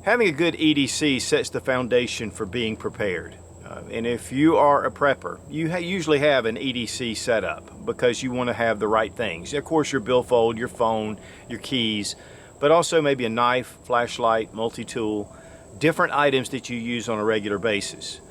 Having a good EDC sets the foundation for being prepared. And if you are a prepper, you usually have an EDC set up because you want to have the right things. Of course, your billfold, your phone, your keys, but also maybe a knife, flashlight, multi-tool, different items that you use on a regular basis.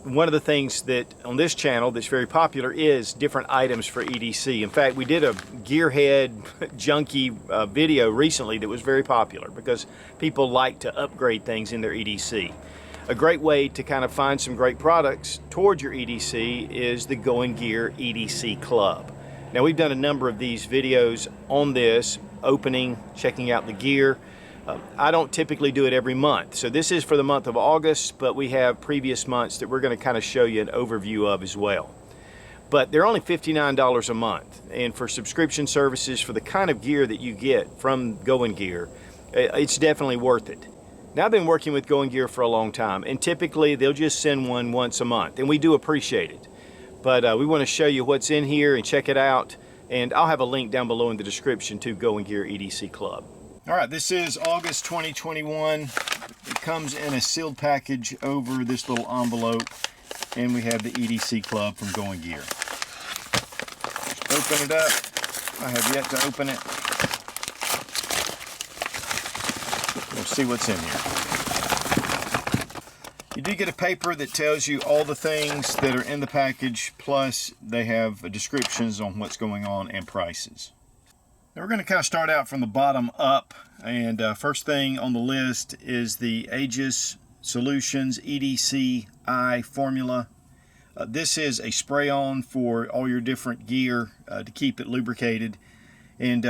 One of the things that on this channel that's very popular is different items for EDC. In fact, we did a gearhead junkie video recently that was very popular because people like to upgrade things in their EDC. A great way to kind of find some great products towards your EDC is the Gear EDC Club. Now, we've done a number of these videos on this, opening, checking out the gear. I don't typically do it every month, so this is for the month of August, but we have previous months that we're going to kind of show you an overview of as well. But they're only $59 a month, and for subscription services for the kind of gear that you get from Gear, it's definitely worth it. Now, I've been working with Gear for a long time, and typically they'll just send one once a month, and we do appreciate it. But we want to show you what's in here and check it out, and I'll have a link down below in the description to Gear EDC Club. All right, this is August 2021. It comes in a sealed package over this little envelope, and we have the EDC Club from Gear. Open it up. I have yet to open it. We'll see what's in here. You do get a paper that tells you all the things that are in the package, plus they have descriptions on what's going on and prices. Now we're going to kind of start out from the bottom up, and first thing on the list is the Aegis Solutions EDC-I formula. This is a spray-on for all your different gear to keep it lubricated. And,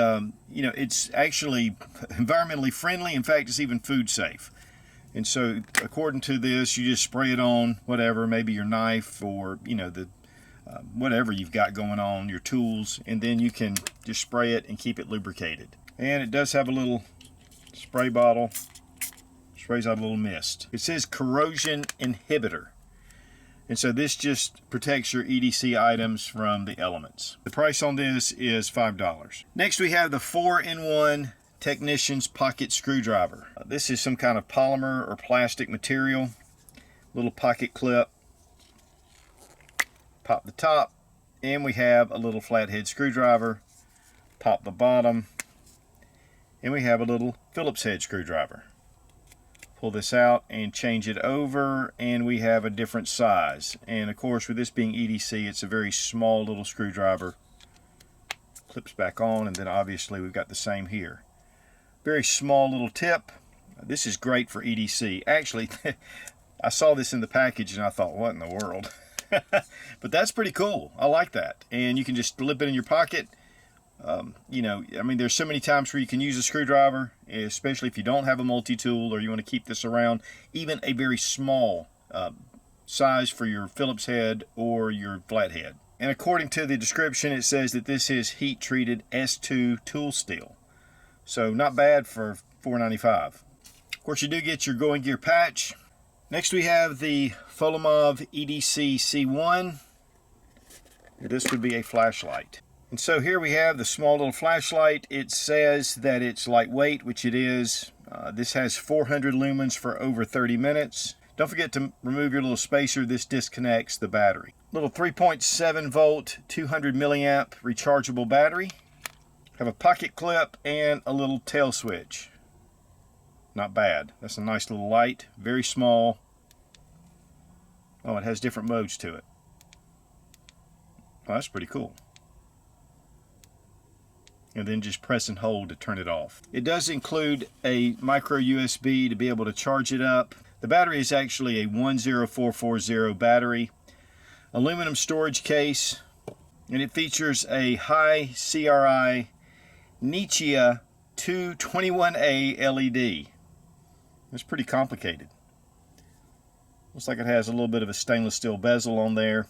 you know, it's actually environmentally friendly. In fact, it's even food safe. And so, according to this, you just spray it on whatever, maybe your knife or, you know, the whatever you've got going on, your tools, and then you can just spray it and keep it lubricated. And it does have a little spray bottle. Sprays out a little mist. It says corrosion inhibitor. And so this just protects your EDC items from the elements. The price on this is $5. Next we have the 4-in-1 Technician's Pocket Screwdriver. This is some kind of polymer or plastic material. Little pocket clip. Pop the top, and we have a little flathead screwdriver. Pop the bottom, and we have a little Phillips head screwdriver. Pull this out and change it over, and we have a different size. And of course, with this being EDC, it's a very small little screwdriver. Clips back on, and then obviously we've got the same here. Very small little tip. This is great for EDC. Actually, I saw this in the package and I thought, what in the world? But that's pretty cool. I like that. And you can just slip it in your pocket. You know, I mean, there's so many times where you can use a screwdriver, especially if you don't have a multi-tool or you want to keep this around. Even a very small size for your Phillips head or your flathead. And according to the description, it says that this is heat-treated S2 tool steel. So not bad for $4.95. Of course, you do get your Gear patch. Next we have the Folomov EDC C1. This would be a flashlight. And so here we have the small little flashlight. It says that it's lightweight, which it is. This has 400 lumens for over 30 minutes. Don't forget to remove your little spacer. This disconnects the battery. Little 3.7 volt, 200 milliamp rechargeable battery. Have a pocket clip and a little tail switch. Not bad. That's a nice little light. Very small. Oh, it has different modes to it. Oh, that's pretty cool. And then just press and hold to turn it off. It does include a micro USB to be able to charge it up. The battery is actually a 10440 battery. Aluminum storage case. And it features a high CRI Nichia 221A LED. It's pretty complicated. Looks like it has a little bit of a stainless steel bezel on there.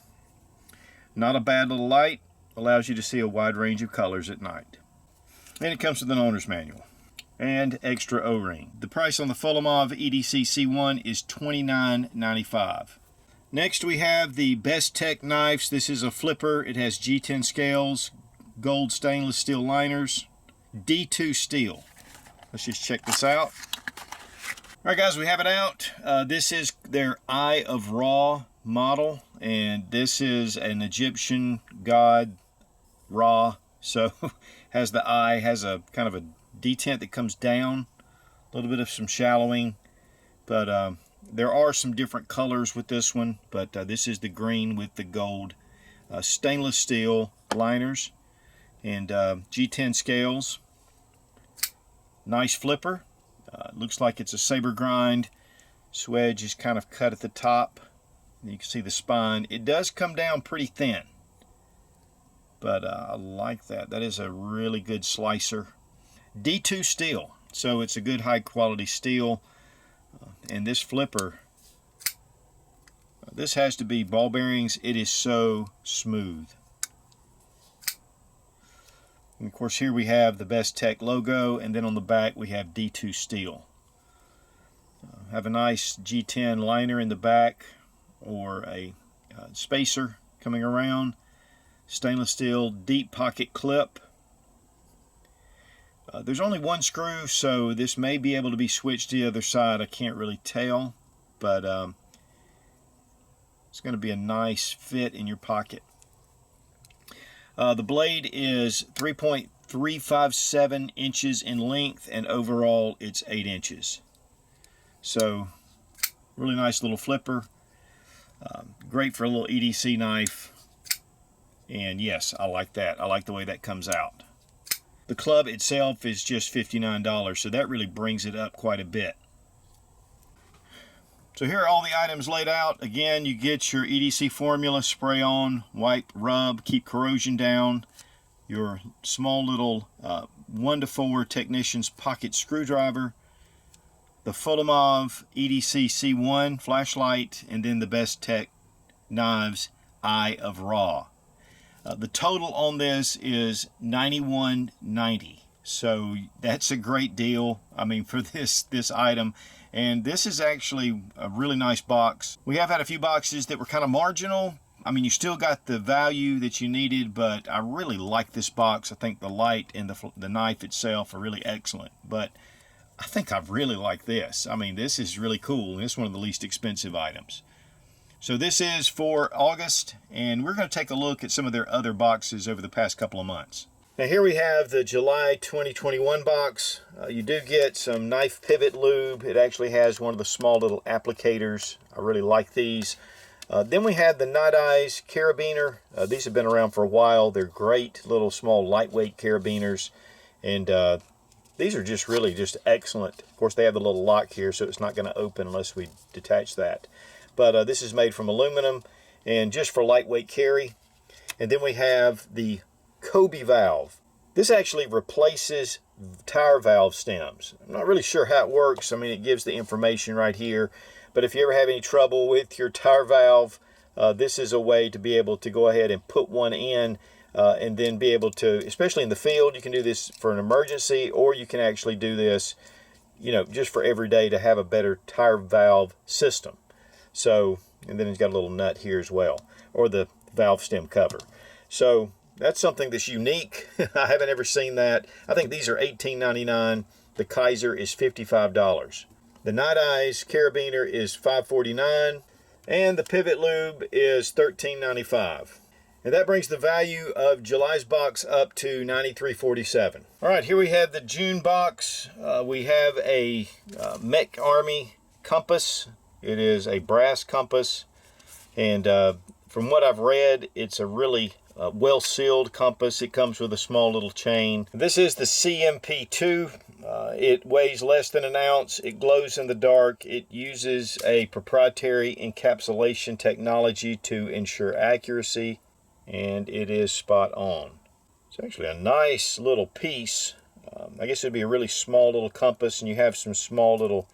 Not a bad little light. Allows you to see a wide range of colors at night. And it comes with an owner's manual and extra O-ring. The price on the Folomov EDC C1 is $29.95. Next we have the Best Tech knives. This is a flipper. It has G10 scales, gold stainless steel liners, D2 steel. Let's just check this out. All right, guys, we have it out. This is their Eye of Ra model, and this is an Egyptian god, Ra. So has the eye, has a kind of a detent that comes down, a little bit of some shallowing, but there are some different colors with this one, but this is the green with the gold. Stainless steel liners and G10 scales. Nice flipper. Looks like it's a saber grind. Swedge is kind of cut at the top. You can see the spine. It does come down pretty thin, but I like that. That is a really good slicer. D2 steel, so it's a good high quality steel. And this flipper, this has to be ball bearings. It is so smooth. And of course, here we have the Best Tech logo, and then on the back we have D2 steel. Have a nice G10 liner in the back, or a spacer coming around. Stainless steel deep pocket clip. There's only one screw, so this may be able to be switched to the other side. I can't really tell, but it's going to be a nice fit in your pocket. The blade is 3.357 inches in length, and overall it's 8 inches. So really nice little flipper. Great for a little EDC knife. And yes, I like that. I like the way that comes out. The club itself is just $59, so that really brings it up quite a bit. So here are all the items laid out. Again, you get your EDC formula, spray on, wipe, rub, keep corrosion down. Your small little 1 to 4 technician's pocket screwdriver. The Fulimov EDC C1 flashlight, and then the Best Tech knives Eye of Ra. The total on this is $91.90. So that's a great deal, I mean, for this item. And this is actually a really nice box. We have had a few boxes that were kind of marginal. I mean, you still got the value that you needed, but I really like this box. I think the light and the knife itself are really excellent. But I think I really like this. I mean, this is really cool. It's one of the least expensive items. So this is for August, and we're going to take a look at some of their other boxes over the past couple of months. Now here we have the July 2021 box. You do get some knife pivot lube. It actually has one of the small little applicators. I really like these. Then we have the Night Eyes carabiner. These have been around for a while. They're great little small lightweight carabiners, and these are just really just excellent. Of course, they have the little lock here, so it's not going to open unless we detach that. But this is made from aluminum and just for lightweight carry. And then we have the Kobe valve. This actually replaces tire valve stems. I'm not really sure how it works. I mean, it gives the information right here. But if you ever have any trouble with your tire valve, this is a way to be able to go ahead and put one in and then be able to, especially in the field, you can do this for an emergency, or you can actually do this, you know, just for every day to have a better tire valve system. So, and then it's got a little nut here as well, or the valve stem cover. So that's something that's unique. I haven't ever seen that. I think these are $18.99. The Kaiser is $55. The Night Eyes carabiner is $5.49, and the Pivot Lube is $13.95. And that brings the value of July's box up to $93.47. All right, here we have the June box. We have a Mech Army compass. It is a brass compass, and from what I've read, it's a really well-sealed compass. It comes with a small little chain. This is the CMP2. It weighs less than an ounce. It glows in the dark. It uses a proprietary encapsulation technology to ensure accuracy, and it is spot on. It's actually a nice little piece. I guess it would be a really small little compass, and you have some small little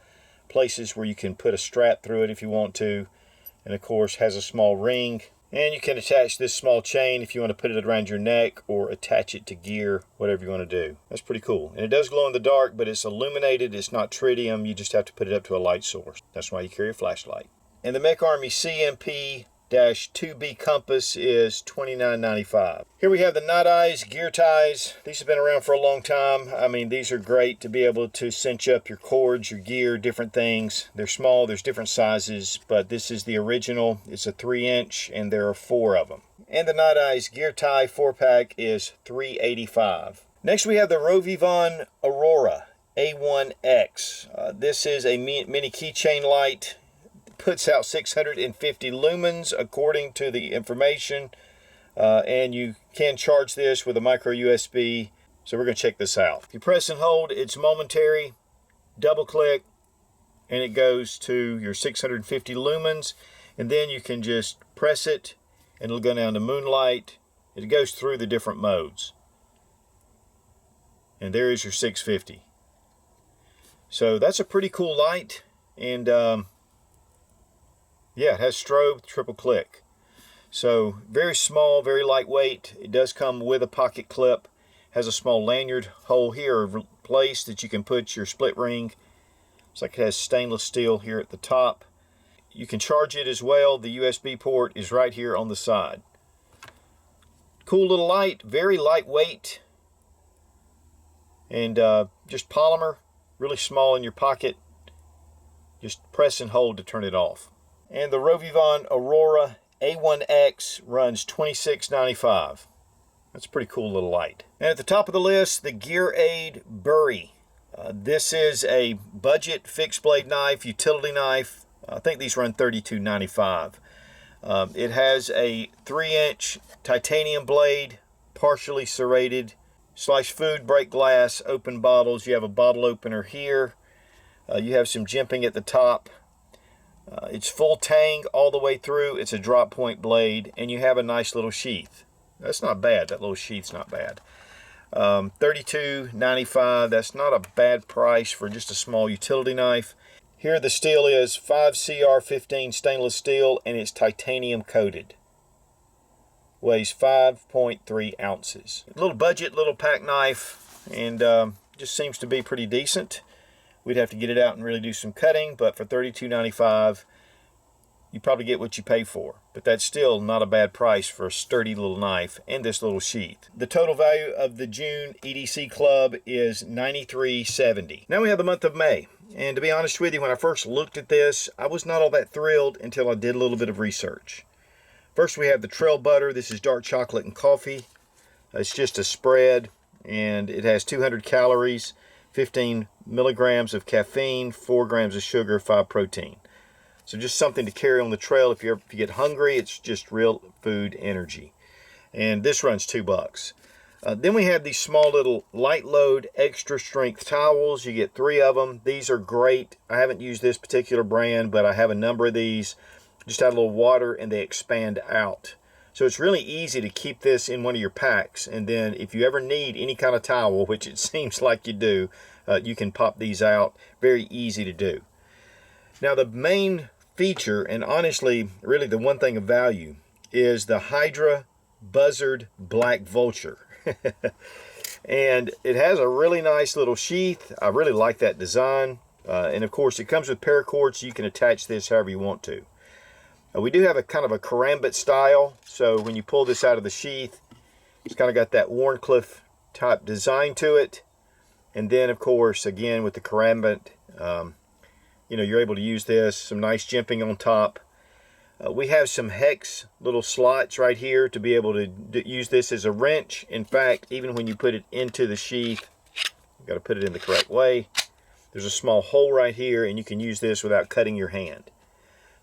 places where you can put a strap through it if you want to, and of course has a small ring, and you can attach this small chain if you want to put it around your neck or attach it to gear, whatever you want to do. That's pretty cool. And it does glow in the dark, but it's illuminated. It's not tritium. You just have to put it up to a light source. That's why you carry a flashlight. And the Mech Army CMP 2B compass is $29.95. Here we have the Night Eyes gear ties. These have been around for a long time. I mean, these are great to be able to cinch up your cords, your gear, different things. They're small, there's different sizes, but this is the original. It's a 3-inch, and there are 4 of them. And the Night Eyes gear tie 4-pack is $3.85. Next we have the Rovivon Aurora A1X. This is a mini keychain light. Puts out 650 lumens according to the information, and you can charge this with a micro USB. So we're going to check this out. If you press and hold, it's momentary. Double click and it goes to your 650 lumens, and then you can just press it and it'll go down to moonlight. It goes through the different modes, and there is your 650. So that's a pretty cool light, and yeah, it has strobe, triple click. So very small, very lightweight. It does come with a pocket clip. Has a small lanyard hole here placed that you can put your split ring. It's like it has stainless steel here at the top. You can charge it as well. The USB port is right here on the side. Cool little light, very lightweight. And just polymer, really small in your pocket. Just press and hold to turn it off. And the Rovivon Aurora A1X runs $26.95. That's a pretty cool little light. And at the top of the list, the Gear Aid Bury. This is a budget fixed blade knife, utility knife. I think these run $32.95. It has a 3-inch titanium blade, partially serrated. Slice food, break glass, open bottles. You have a bottle opener here. You have some jimping at the top. It's full tang all the way through. It's a drop point blade, and you have a nice little sheath. That's not bad. That little sheath's not bad. $32.95. That's not a bad price for just a small utility knife. Here the steel is 5CR15 stainless steel, and it's titanium coated. Weighs 5.3 ounces. A little budget, little pack knife, and just seems to be pretty decent. We'd have to get it out and really do some cutting, but for $32.95, you probably get what you pay for. But that's still not a bad price for a sturdy little knife and this little sheath. The total value of the June EDC Club is $93.70. Now we have the month of May. And to be honest with you, when I first looked at this, I was not all that thrilled until I did a little bit of research. First we have the Trail Butter. This is dark chocolate and coffee. It's just a spread, and it has 200 calories. 15 milligrams of caffeine, 4 grams of sugar, 5 protein. So just something to carry on the trail. If you get hungry, it's just real food energy. And this runs $2. Then we have these small little light load extra strength towels. You get 3 of them. These are great. I haven't used this particular brand, but I have a number of these. Just add a little water and they expand out. So it's really easy to keep this in one of your packs, and then if you ever need any kind of towel, which it seems like you do, you can pop these out. Very easy to do. Now the main feature, and honestly really the one thing of value, is the Hydra Buzzard Black Vulture. And it has a really nice little sheath. I really like that design. And of course it comes with paracord, so you can attach this however you want to. We do have a kind of a karambit style, so when you pull this out of the sheath, it's kind of got that Wharncliffe type design to it. And then of course, again with the karambit, you know, you're able to use this, some nice jimping on top. We have some hex little slots right here to be able to use this as a wrench. In fact, even when you put it into the sheath, you've got to put it in the correct way. There's a small hole right here, and you can use this without cutting your hand.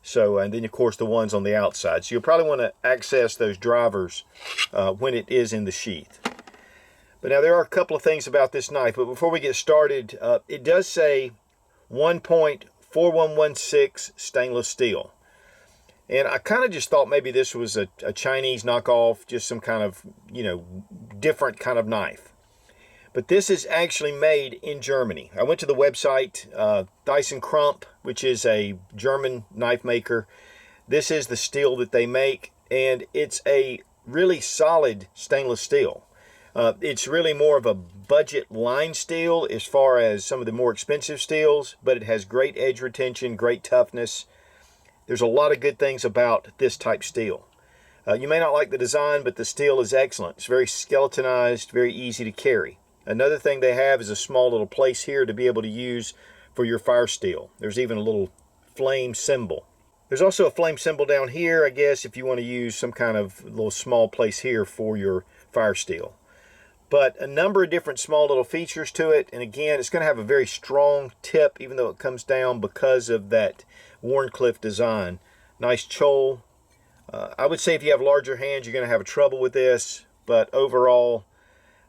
So, and then of course the ones on the outside. So you'll probably want to access those drivers when it is in the sheath. But now there are a couple of things about this knife. But before we get started, it does say 1.4116 stainless steel. And I kind of just thought maybe this was a Chinese knockoff, just some kind of, you know, different kind of knife. But this is actually made in Germany. I went to the website, ThyssenKrupp, which is a German knife maker. This is the steel that they make, and it's a really solid stainless steel. It's really more of a budget line steel as far as some of the more expensive steels, but it has great edge retention, great toughness. there's a lot of good things about this type steel. You may not like the design, but the steel is excellent. It's very skeletonized, very easy to carry. Another thing they have is a small little place here to be able to use for your fire steel. There's even a little flame symbol. There's also a flame symbol down here, I guess, if you want to use some kind of little small place here for your fire steel. But a number of different small little features to it. And again, it's going to have a very strong tip, even though it comes down because of that Wharncliffe design. Nice choll. I would say if you have larger hands, you're going to have trouble with this. But overall,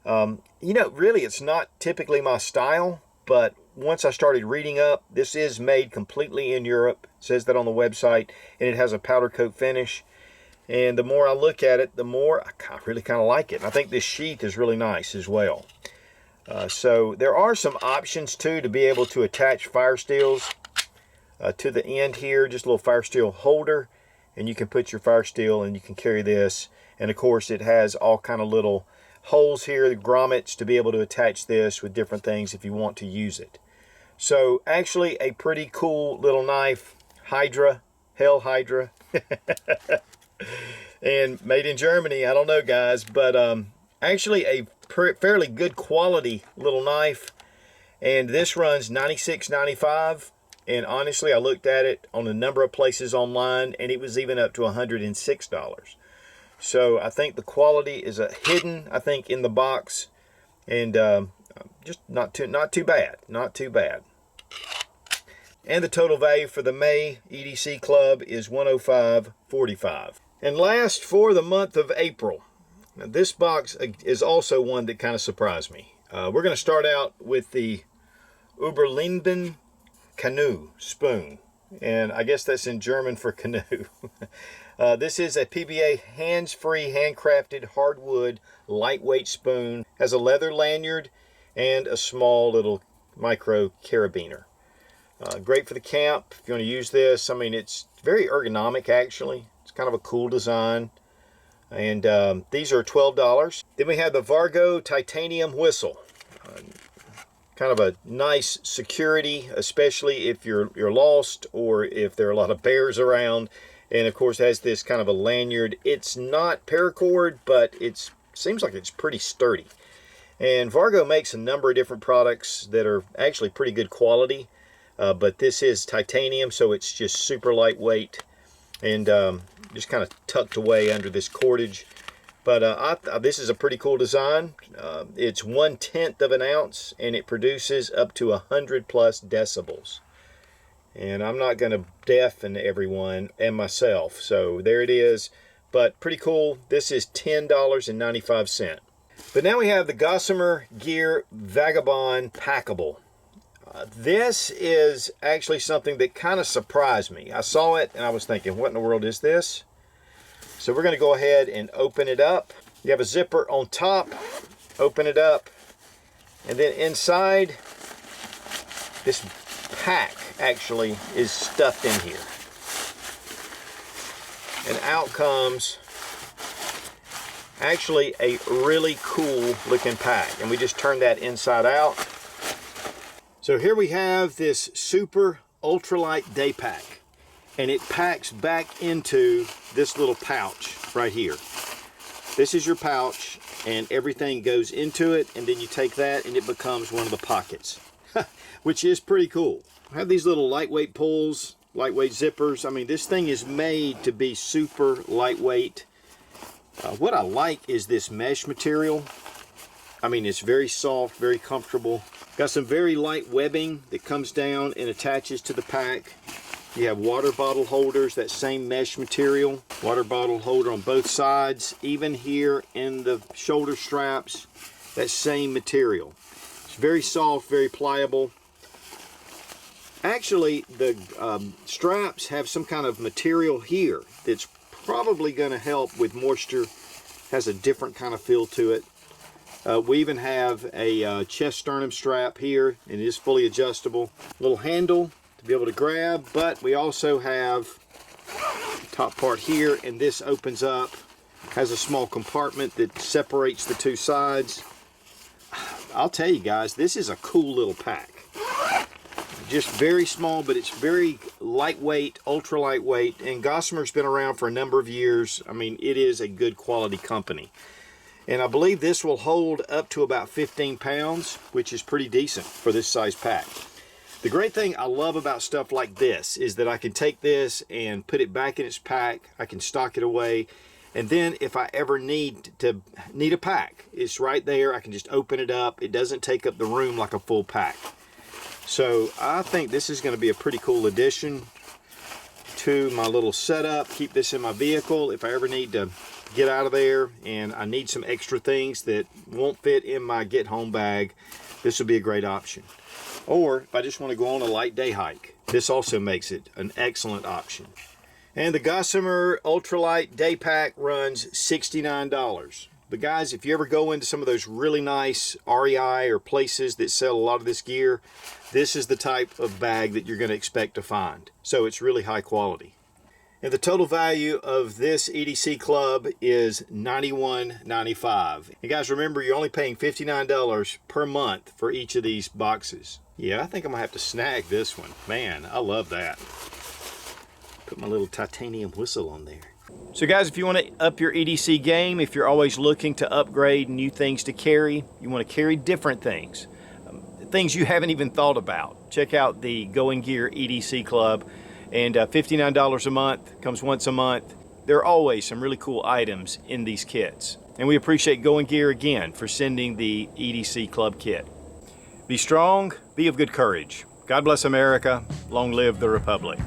you know, really it's not typically my style. But once I started reading up, this is made completely in Europe. It says that on the website. And it has a powder coat finish. And the more I look at it, the more I really kind of like it. And I think this sheath is really nice as well. So there are some options too to be able to attach fire steels to the end here. Just a little fire steel holder. And you can put your fire steel and you can carry this. And of course it has all kind of little holes here, the grommets, to be able to attach this with different things if you want to use it. So actually a pretty cool little knife. Hydra, Hell Hydra. And made in Germany. I don't know, guys, but actually a fairly good quality little knife. And this runs $96.95. And honestly, I looked at it on a number of places online, and it was even up to $106. So I think the quality is hidden, I think, in the box, and just not too bad, not too bad. And the total value for the May EDC Club is $105.45. And last, for the month of April, now this box is also one that kind of surprised me. We're going to start out with the Überleben Canoe spoon, and I guess that's in German for canoe. This is a PBA hands-free, handcrafted hardwood lightweight spoon. Has a leather lanyard and a small little micro carabiner. Great for the camp if you want to use this. I mean, it's very ergonomic actually. It's kind of a cool design. And these are $12. Then we have the Vargo titanium whistle. Kind of a nice security, especially if you're lost or if there are a lot of bears around. And of course, it has this kind of a lanyard. It's not paracord, but it seems like it's pretty sturdy. And Vargo makes a number of different products that are actually pretty good quality. But this is titanium, so it's just super lightweight and just kind of tucked away under this cordage. But this is a pretty cool design. It's 1/10 of an ounce, and it produces up to 100+ decibels. And I'm not going to deafen everyone and myself, so there it is. But pretty cool. This is $10.95. But now we have the Gossamer Gear Vagabond Packable. This is actually something that kind of surprised me. I saw it and I was thinking, what in the world is this? So we're going to go ahead and open it up. You have a zipper on top. Open it up. And then inside, this pack actually is stuffed in here. And out comes actually a really cool looking pack. And we just turn that inside out. So here we have this super ultralight day pack. And it packs back into this little pouch right here. This is your pouch, and everything goes into it, and then you take that and it becomes one of the pockets, which is pretty cool. I have these little lightweight pulls, lightweight zippers. I mean, this thing is made to be super lightweight. What I like is this mesh material. I mean, it's very soft, very comfortable. Got some very light webbing that comes down and attaches to the pack. You have water bottle holders, that same mesh material. Water bottle holder on both sides. Even here in the shoulder straps, that same material. It's very soft, very pliable. Actually, the straps have some kind of material here that's probably going to help with moisture. Has a different kind of feel to it. We even have a chest sternum strap here, and it is fully adjustable. Little handle to be able to grab, but we also have the top part here, and this opens up, has a small compartment that separates the two sides. I'll tell you guys, this is a cool little pack. just very small, but it's very lightweight, ultra lightweight, and Gossamer's been around for a number of years. I mean, it is a good quality company. And I believe this will hold up to about 15 pounds, which is pretty decent for this size pack. The great thing I love about stuff like this is that I can take this and put it back in its pack. I can stock it away. And then if I ever need a pack, it's right there. I can just open it up. It doesn't take up the room like a full pack. So I think this is going to be a pretty cool addition to my little setup. Keep this in my vehicle if I ever need to get out of there and I need some extra things that won't fit in my get home bag. This would be a great option. Or if I just want to go on a light day hike, this also makes it an excellent option. And the Gossamer Ultralight Day Pack runs $69. But guys, if you ever go into some of those really nice REI or places that sell a lot of this gear, this is the type of bag that you're going to expect to find. So it's really high quality. And the total value of this EDC Club is $91.95. And guys, remember, you're only paying $59 per month for each of these boxes. Yeah, I think I'm going to have to snag this one. Man, I love that. Put my little titanium whistle on there. So guys, if you want to up your EDC game, if you're always looking to upgrade new things to carry, you want to carry different things, things you haven't even thought about, check out the Gear EDC Club. And $59 a month, comes once a month. There are always some really cool items in these kits. And we appreciate Gear again for sending the EDC Club kit. Be strong, be of good courage. God bless America, long live the Republic.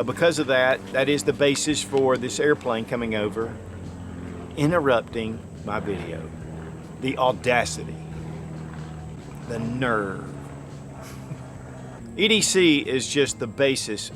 Because of that is the basis for this airplane coming over, interrupting my video. The audacity, the nerve. EDC is just the basis